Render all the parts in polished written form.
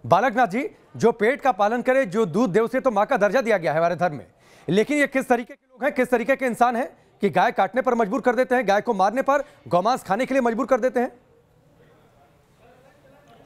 बालकनाथ जी, जो पेट का पालन करे, जो दूध दे, उसे तो मां का दर्जा दिया गया है हमारे धर्म में। लेकिन ये किस तरीके के लोग हैं, किस तरीके के इंसान हैं कि गाय काटने पर मजबूर कर देते हैं, गाय को मारने पर, गौमांस खाने के लिए मजबूर कर देते हैं।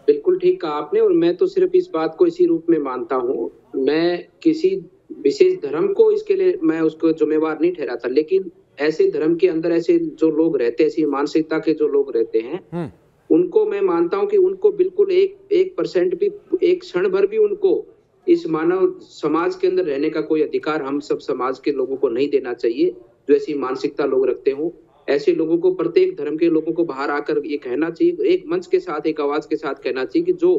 बिल्कुल ठीक कहा आपने, और मैं तो सिर्फ इस बात को इसी रूप में मानता हूँ। मैं किसी विशेष धर्म को इसके लिए मैं उसको जिम्मेवार नहीं ठहराता, लेकिन ऐसे धर्म के अंदर ऐसे जो लोग रहते हैं, ऐसी मानसिकता के जो लोग रहते हैं, उनको मैं मानता हूं कि उनको बिल्कुल 1% भी, एक क्षण भर भी उनको इस मानव समाज के अंदर रहने का कोई अधिकार हम सब समाज के लोगों को नहीं देना चाहिए। जो ऐसी मानसिकता लोग रखते हो, ऐसे लोगों को, प्रत्येक धर्म के लोगों को बाहर आकर ये कहना चाहिए, एक मंच के साथ, एक आवाज के साथ कहना चाहिए कि जो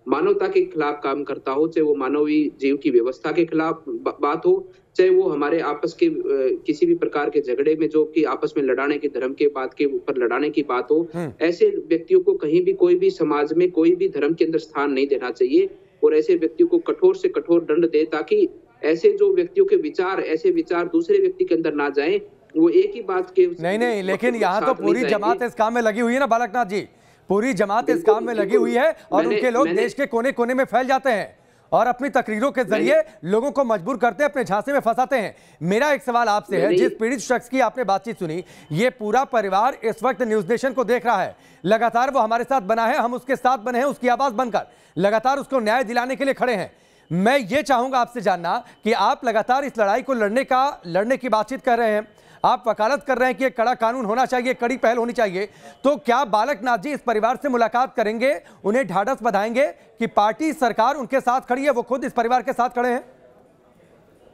मानवता के खिलाफ काम करता हो, चाहे वो मानवीय जीव की व्यवस्था के खिलाफ बात हो, चाहे वो हमारे आपस के किसी भी प्रकार के झगड़े में जो कि आपस में लड़ाने की, धर्म के बात के ऊपर लड़ाने की बात हो, ऐसे व्यक्तियों को कहीं भी, कोई भी समाज में, कोई भी धर्म के अंदर स्थान नहीं देना चाहिए। और ऐसे व्यक्तियों को कठोर से कठोर दंड दे, ताकि ऐसे जो व्यक्तियों के विचार, ऐसे विचार दूसरे व्यक्ति के अंदर ना जाए, वो एक ही बात के नहीं, लेकिन यहाँ तो पूरी जमात इस काम में लगी हुई है ना बालकनाथ जी, पूरी जमात इस काम में लगी हुई है, और उनके लोग देश के कोने कोने में फैल जाते हैं और अपनी तकरीरों के जरिए लोगों को मजबूर करते हैं, अपने झांसे में फंसाते हैं। मेरा एक सवाल आपसे है, जिस पीड़ित शख्स की आपने बातचीत सुनी, ये पूरा परिवार इस वक्त न्यूज नेशन को देख रहा है, लगातार वो हमारे साथ बना है, हम उसके साथ बने हैं, उसकी आवाज बनकर लगातार उसको न्याय दिलाने के लिए खड़े हैं। मैं ये चाहूंगा आपसे जानना कि आप लगातार इस लड़ाई को लड़ने की बातचीत कर रहे हैं, आप वकालत कर रहे हैं कि एक कड़ा कानून होना चाहिए, कड़ी पहल होनी चाहिए, तो क्या बालकनाथ जी इस परिवार से मुलाकात करेंगे, उन्हें ढाढ़स बधाएंगे कि पार्टी, सरकार उनके साथ खड़ी है, वो खुद इस परिवार के साथ खड़े हैं?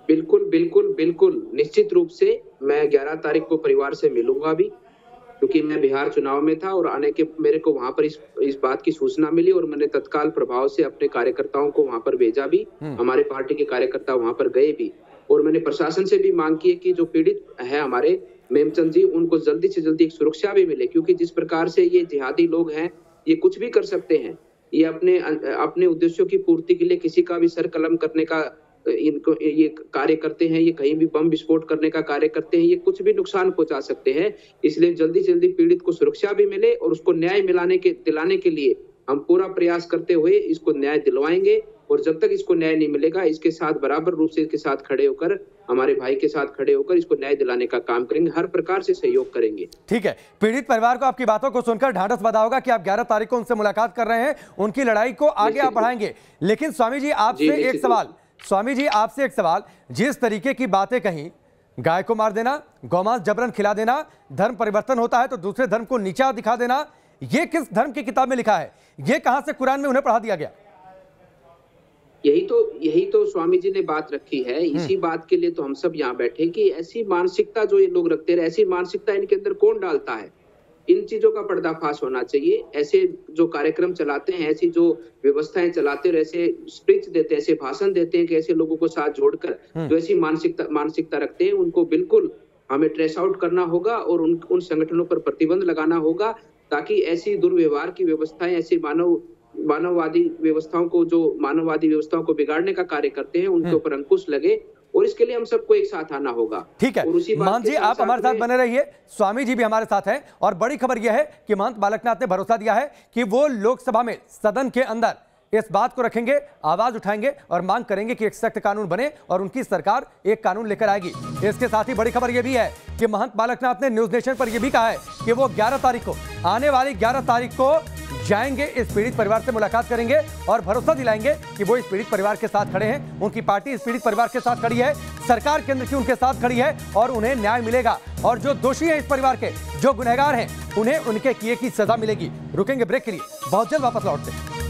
बिल्कुल बिल्कुल बिल्कुल, निश्चित रूप से मैं 11 तारीख को परिवार से मिलूंगा भी, क्योंकि मैं बिहार चुनाव में था और आने के मेरे को वहां पर इस बात की सूचना मिली, और मैंने तत्काल प्रभाव से अपने कार्यकर्ताओं को वहां पर भेजा भी, हमारे पार्टी के कार्यकर्ता वहां पर गए भी, और मैंने प्रशासन से भी मांग की है कि जो पीड़ित है हमारे मेमचंद जी, उनको जल्दी से जल्दी एक सुरक्षा भी मिले, क्योंकि जिस प्रकार से ये जिहादी लोग हैं, ये कुछ भी कर सकते हैं। ये अपने उद्देश्यों की पूर्ति के लिए किसी का भी सर कलम करने का इनको ये कार्य करते हैं, ये कहीं भी बम विस्फोट करने का कार्य करते हैं, ये कुछ भी नुकसान पहुंचा सकते हैं। इसलिए जल्दी से जल्दी पीड़ित को सुरक्षा भी मिले और उसको न्याय दिलाने के लिए हम पूरा प्रयास करते हुए इसको न्याय दिलवाएंगे, और जब तक इसको न्याय नहीं मिलेगा, इसके साथ बराबर रूप से इसके साथ खड़े होकर, हमारे भाई के साथ खड़े होकर इसको न्याय दिलाने का काम करेंगे, हर प्रकार से सहयोग करेंगे। ठीक है, पीड़ित परिवार को आपकी बातों को सुनकर ढांढस बंधा होगा कि आप 11 तारीख को उनसे मुलाकात कर रहे हैं, उनकी लड़ाई को आगे आप बढ़ाएंगे। लेकिन स्वामी जी आपसे एक सवाल, जिस तरीके की बातें कहीं, गाय को मार देना, गौमांस जबरन खिला देना, धर्म परिवर्तन होता है तो दूसरे धर्म को नीचा दिखा देना, ये किस धर्म की किताब में लिखा है? ये कहां से कुरान में उन्हें पढ़ा दिया गया? यही तो स्वामी जी ने बात रखी है। इसी बात के लिए तो हम सब यहाँ बैठे कि ऐसी मानसिकता जो ये लोग रखते हैं, ऐसी मानसिकता इनके अंदर कौन डालता है? इन चीजों का पर्दाफाश होना चाहिए। ऐसे जो कार्यक्रम चलाते हैं, ऐसी जो व्यवस्थाएं चलाते हैं, ऐसे स्पीच देते हैं, ऐसे भाषण देते हैं कि ऐसे लोगों को साथ जोड़कर जो ऐसी मानसिकता रखते हैं, उनको बिल्कुल हमें ट्रेस आउट करना होगा और उन संगठनों पर प्रतिबंध लगाना होगा, ताकि ऐसी दुर्व्यवहार की व्यवस्थाएं, ऐसी मानववादी व्यवस्थाओं को बिगाड़ने का कार्य करते हैं, उनके ऊपर अंकुश लगे, और इसके लिए हम सबको एक साथ आना होगा। ठीक है, महंत जी आप हमारे साथ बने रहिए, स्वामी जी भी हमारे साथ हैं, और बड़ी खबर यह है कि महंत बालकनाथ ने भरोसा दिया है कि वो लोकसभा में, सदन के अंदर इस बात को रखेंगे, आवाज उठाएंगे और मांग करेंगे कि एक सख्त कानून बने और उनकी सरकार एक कानून लेकर आएगी। इसके साथ ही बड़ी खबर यह भी है कि महंत बालकनाथ ने न्यूज नेशन पर यह भी कहा है कि वो 11 तारीख को, आने वाली 11 तारीख को जाएंगे, इस पीड़ित परिवार से मुलाकात करेंगे और भरोसा दिलाएंगे कि वो इस पीड़ित परिवार के साथ खड़े हैं, उनकी पार्टी इस पीड़ित परिवार के साथ खड़ी है, सरकार केंद्र की उनके साथ खड़ी है और उन्हें न्याय मिलेगा, और जो दोषी हैं इस परिवार के, जो गुनहगार हैं, उन्हें उनके किए की सजा मिलेगी। रुकेंगे ब्रेक के लिए, बहुत जल्द वापस लौटते हैं।